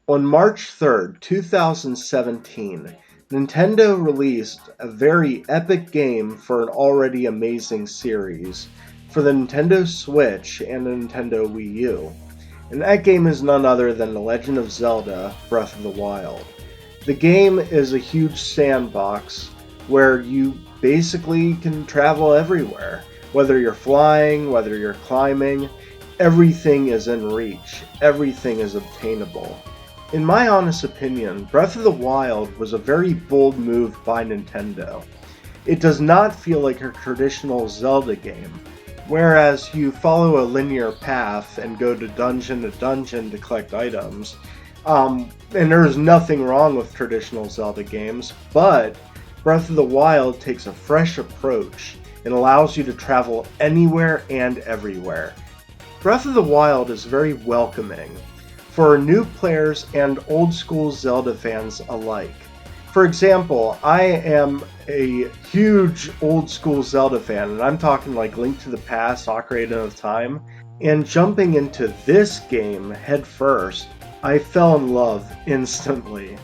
On March 3rd, 2017, Nintendo released a very epic game for an already amazing series for the Nintendo Switch and the Nintendo Wii U. And that game is none other than The Legend of Zelda Breath of the Wild. The game is a huge sandbox where you basically can travel everywhere. Whether you're flying, whether you're climbing, everything is in reach, everything is obtainable. In my honest opinion, Breath of the Wild was a very bold move by Nintendo. It does not feel like a traditional Zelda game, whereas you follow a linear path and go to dungeon to collect items. And there's nothing wrong with traditional Zelda games, but Breath of the Wild takes a fresh approach and allows you to travel anywhere and everywhere. Breath of the Wild is very welcoming for new players and old school Zelda fans alike. For example, I am a huge old school Zelda fan, and I'm talking like Link to the Past, Ocarina of Time, and jumping into this game head first, I fell in love instantly.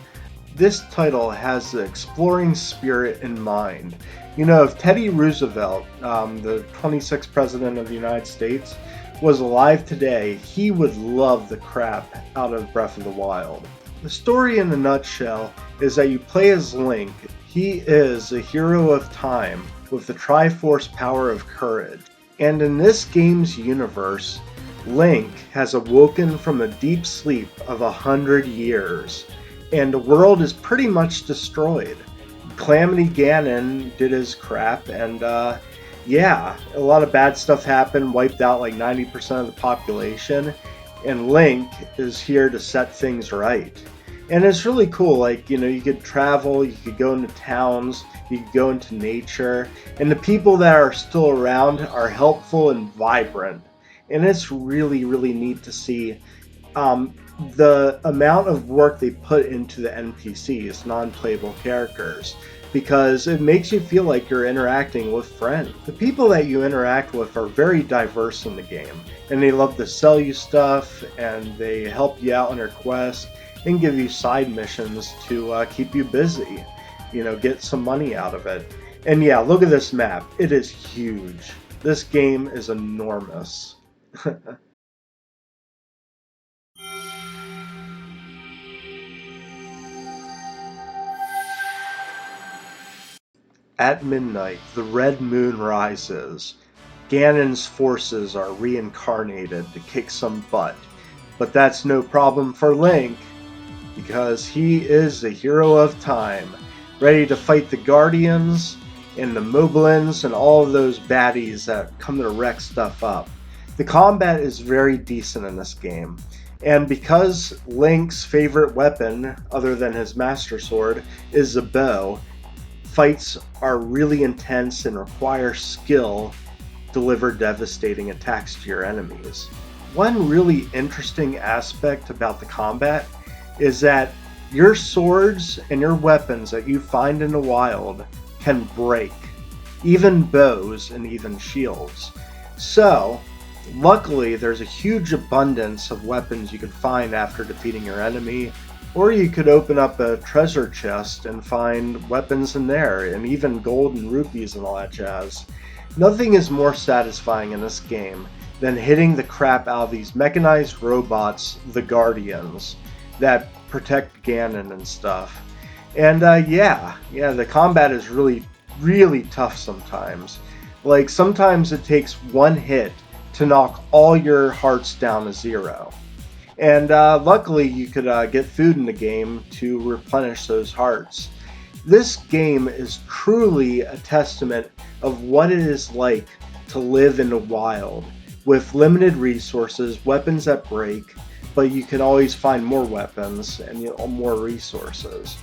This title has the exploring spirit in mind. You know, if Teddy Roosevelt, the 26th President of the United States, was alive today, he would love the crap out of Breath of the Wild. The story in a nutshell is that you play as Link. He is a hero of time with the Triforce power of courage. And in this game's universe, Link has awoken from a deep sleep of 100 years, and the world is pretty much destroyed. Calamity Ganon did his crap, and yeah, a lot of bad stuff happened, wiped out like 90% of the population, and Link is here to set things right. And it's really cool, like, you know, you could travel, you could go into towns, you could go into nature, and the people that are still around are helpful and vibrant. And it's really, really neat to see the amount of work they put into the NPCs, non-playable characters, because it makes you feel like you're interacting with friends. The people that you interact with are very diverse in the game, and they love to sell you stuff, and they help you out on your quest, and give you side missions to keep you busy, you know, get some money out of it. And yeah, look at this map. It is huge. This game is enormous. At midnight, the red moon rises. Ganon's forces are reincarnated to kick some butt. But that's no problem for Link, because he is the hero of time, ready to fight the Guardians and the Moblins and all of those baddies that come to wreck stuff up. The combat is very decent in this game, and because Link's favorite weapon, other than his Master Sword, is the bow, fights are really intense and require skill to deliver devastating attacks to your enemies. One really interesting aspect about the combat is that your swords and your weapons that you find in the wild can break, even bows and even shields. So, luckily there's a huge abundance of weapons you can find after defeating your enemy, or you could open up a treasure chest and find weapons in there, and even gold and rupees and all that jazz. Nothing is more satisfying in this game than hitting the crap out of these mechanized robots, the Guardians, that protect Ganon and stuff. And yeah, the combat is really, really tough sometimes. Like, sometimes it takes one hit to knock all your hearts down to zero. And luckily you could get food in the game to replenish those hearts. This game is truly a testament of what it is like to live in the wild, with limited resources, weapons that break, but you can always find more weapons and more resources.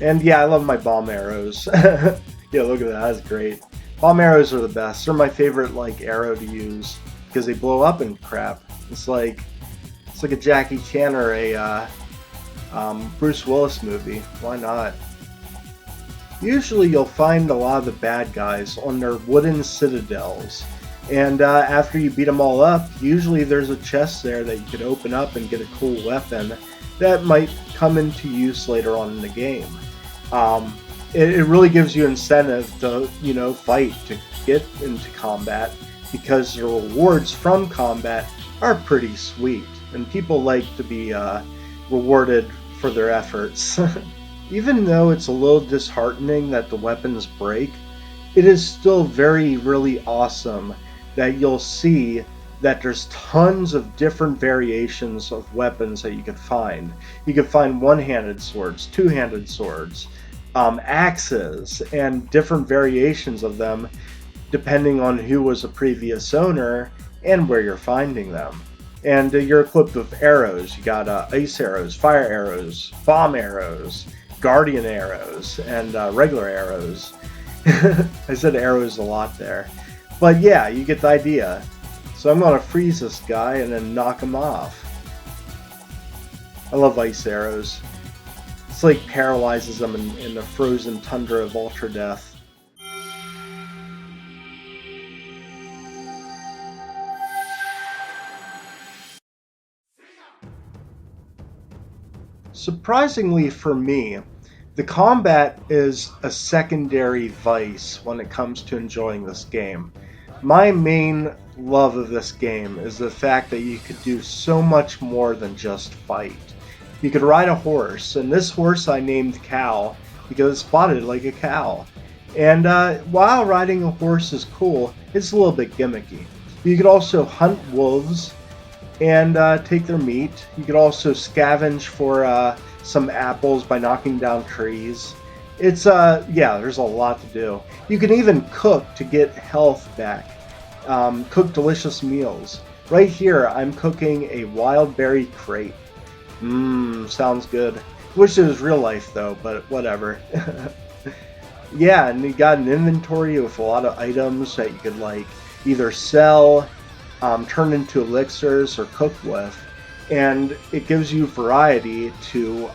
And yeah, I love my bomb arrows. Yeah, look at that, that's great. Bomb arrows are the best. They're my favorite like arrow to use because they blow up and crap. It's like a Jackie Chan or a Bruce Willis movie. Why not? Usually you'll find a lot of the bad guys on their wooden citadels. And after you beat them all up, usually there's a chest there that you could open up and get a cool weapon that might come into use later on in the game. Um, it really gives you incentive to, fight, to get into combat, because the rewards from combat are pretty sweet, and people like to be rewarded for their efforts. Even though it's a little disheartening that the weapons break, it is still really awesome that you'll see that there's tons of different variations of weapons that you could find. You could find one-handed swords, two-handed swords, axes, and different variations of them depending on who was a previous owner and where you're finding them. And you're equipped with arrows. You got ice arrows, fire arrows, bomb arrows, guardian arrows, and regular arrows. I said arrows a lot there. But yeah, you get the idea. So I'm going to freeze this guy and then knock him off. I love ice arrows. It's like paralyzes them in the frozen tundra of ultra death. Surprisingly for me, the combat is a secondary vice when it comes to enjoying this game. My main love of this game is the fact that you could do so much more than just fight. You could ride a horse, and this horse I named Cow because it's spotted like a cow. And while riding a horse is cool, it's a little bit gimmicky. You could also hunt wolves and take their meat. You could also scavenge for some apples by knocking down trees. It's yeah, there's a lot to do. You can even cook to get health back. Cook delicious meals. Right here, I'm cooking a wild berry crepe. Mmm, sounds good. Wish it was real life though, but whatever. Yeah, and you got an inventory with a lot of items that you could like either sell, turn into elixirs, or cook with, and it gives you variety to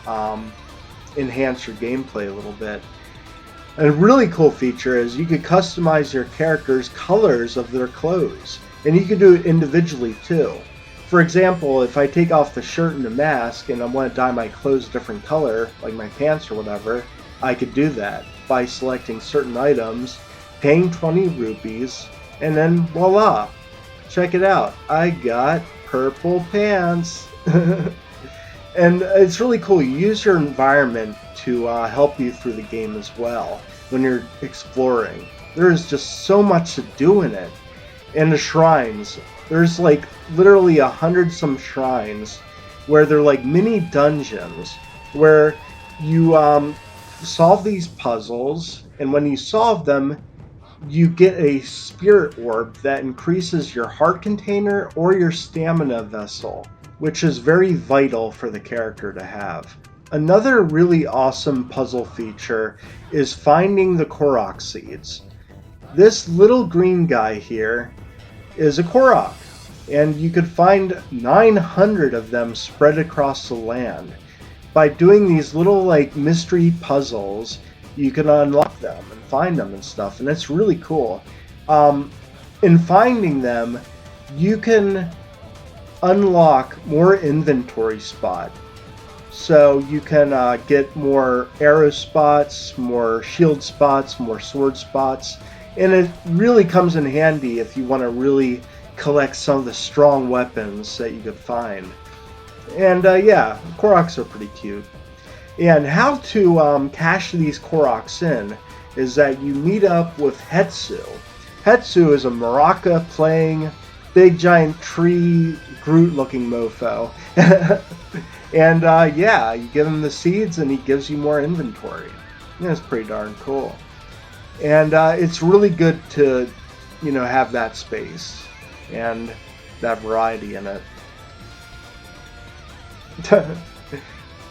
enhance your gameplay a little bit. And a really cool feature is you could customize your character's colors of their clothes, and you can do it individually too. For example, if I take off the shirt and the mask and I want to dye my clothes a different color, like my pants or whatever, I could do that by selecting certain items, paying 20 rupees, and then voila! Check it out, I got purple pants! And it's really cool. You use your environment to help you through the game as well when you're exploring. There's just so much to do in it. And the shrines, there's like literally 100 some shrines where they're like mini dungeons where you solve these puzzles, and when you solve them, you get a spirit orb that increases your heart container or your stamina vessel, which is very vital for the character to have. Another really awesome puzzle feature is finding the Korok seeds. This little green guy here is a Korok, and you could find 900 of them spread across the land. By doing these little like mystery puzzles, you can unlock them and find them and stuff, and it's really cool. In finding them, you can unlock more inventory spot. So you can get more arrow spots, more shield spots, more sword spots, and it really comes in handy if you want to really collect some of the strong weapons that you could find. And yeah, Koroks are pretty cute. And how to cash these Koroks in is that you meet up with Hetsu. Hetsu is a maraca playing big giant tree Groot looking mofo. And yeah, you give him the seeds and he gives you more inventory. Yeah, it's pretty darn cool. And it's really good to, have that space and that variety in it. A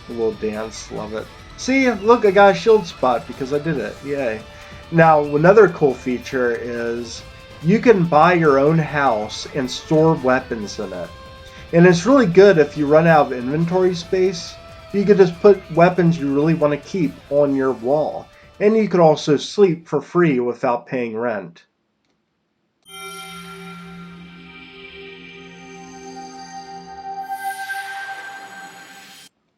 little dance, love it. See, look, I got a shield spot because I did it. Yay. Now, another cool feature is you can buy your own house and store weapons in it. And it's really good if you run out of inventory space. You can just put weapons you really want to keep on your wall. And you could also sleep for free without paying rent.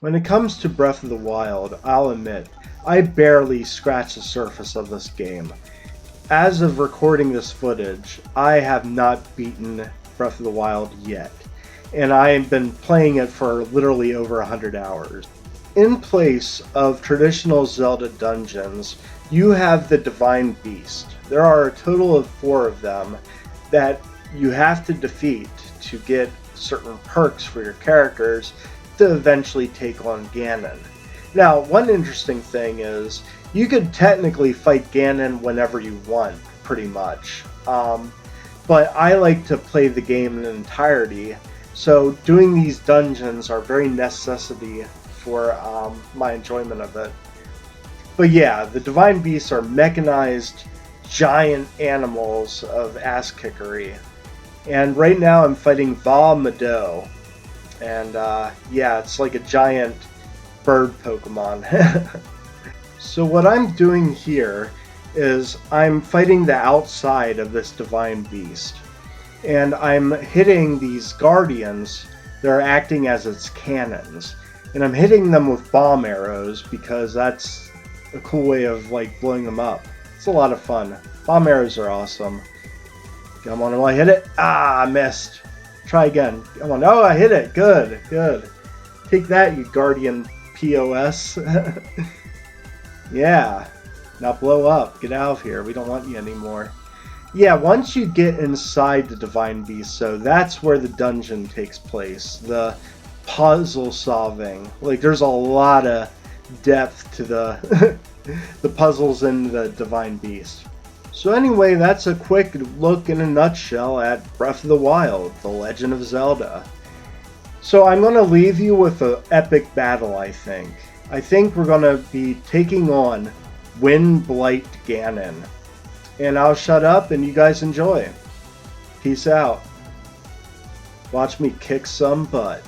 When it comes to Breath of the Wild, I'll admit, I barely scratched the surface of this game. As of recording this footage, I have not beaten Breath of the Wild yet, and I have been playing it for literally over 100 hours. In place of traditional Zelda dungeons, you have the Divine Beast. There are a total of 4 of them that you have to defeat to get certain perks for your characters to eventually take on Ganon. Now, one interesting thing is, you could technically fight Ganon whenever you want, pretty much. But I like to play the game in entirety, so doing these dungeons are very necessity for my enjoyment of it. But yeah, the Divine Beasts are mechanized, giant animals of ass-kickery. And right now I'm fighting Va Mado. And yeah, it's like a giant bird Pokemon. So what I'm doing here is I'm fighting the outside of this Divine Beast. And I'm hitting these guardians that are acting as its cannons. And I'm hitting them with bomb arrows because that's a cool way of like blowing them up. It's a lot of fun. Bomb arrows are awesome. Come on, will I hit it? Ah, I missed. Try again. Come on. Oh, I hit it. Good, good. Take that, you guardian POS. Yeah. Now blow up. Get out of here. We don't want you anymore. Yeah, once you get inside the Divine Beast, so that's where the dungeon takes place. The puzzle solving. Like, there's a lot of depth to the the puzzles in the Divine Beast. So anyway, that's a quick look in a nutshell at Breath of the Wild, The Legend of Zelda. So I'm going to leave you with an epic battle, I think. I think we're going to be taking on Windblight Ganon. And I'll shut up and you guys enjoy. Peace out. Watch me kick some butt.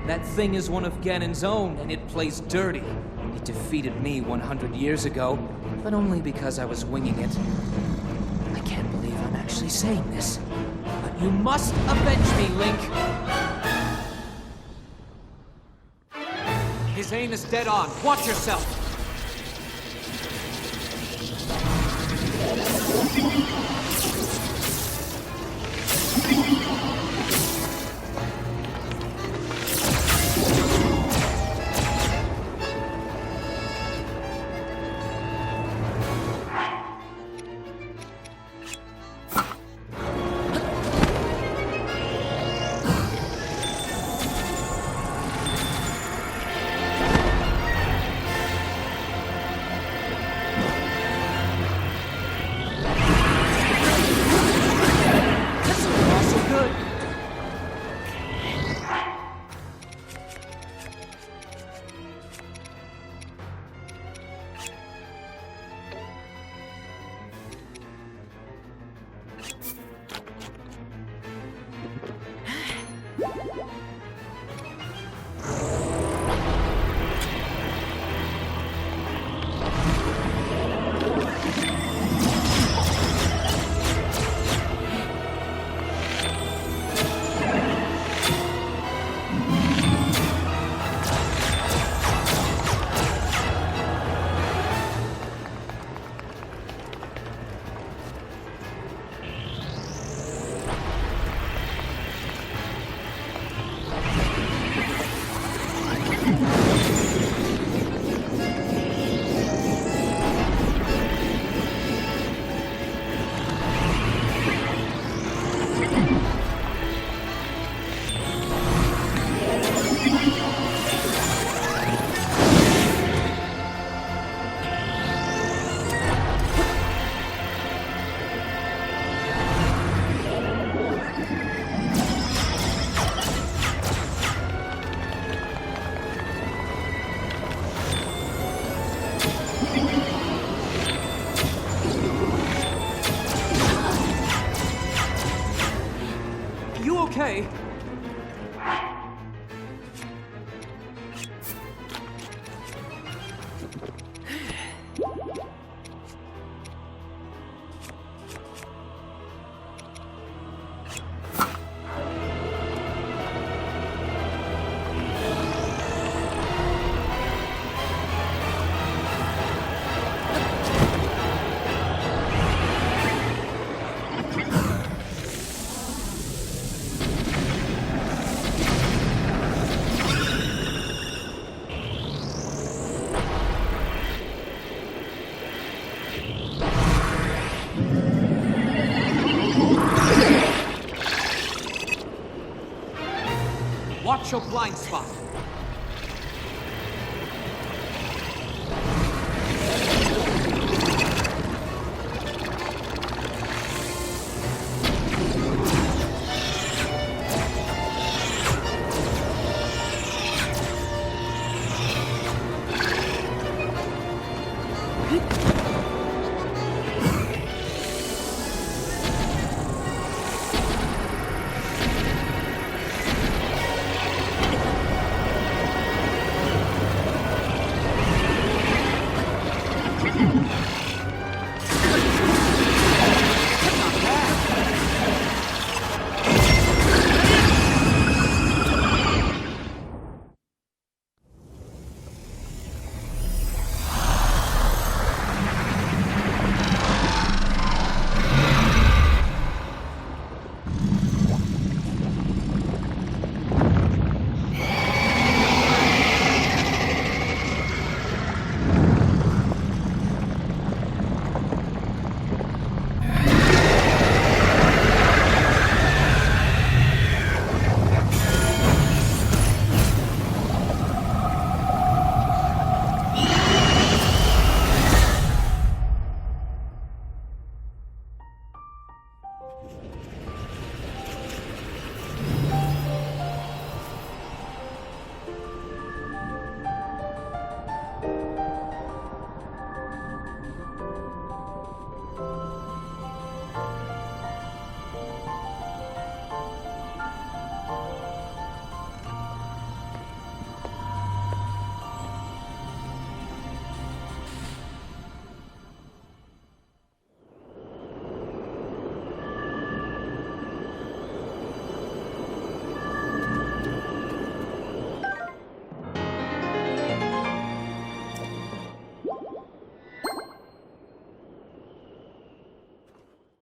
That thing is one of Ganon's own, and it plays dirty. It defeated me 100 years ago, but only because I was winging it. I can't believe I'm actually saying this, but you must avenge me, Link! His aim is dead on. Watch yourself! okay. Watch your blind spot.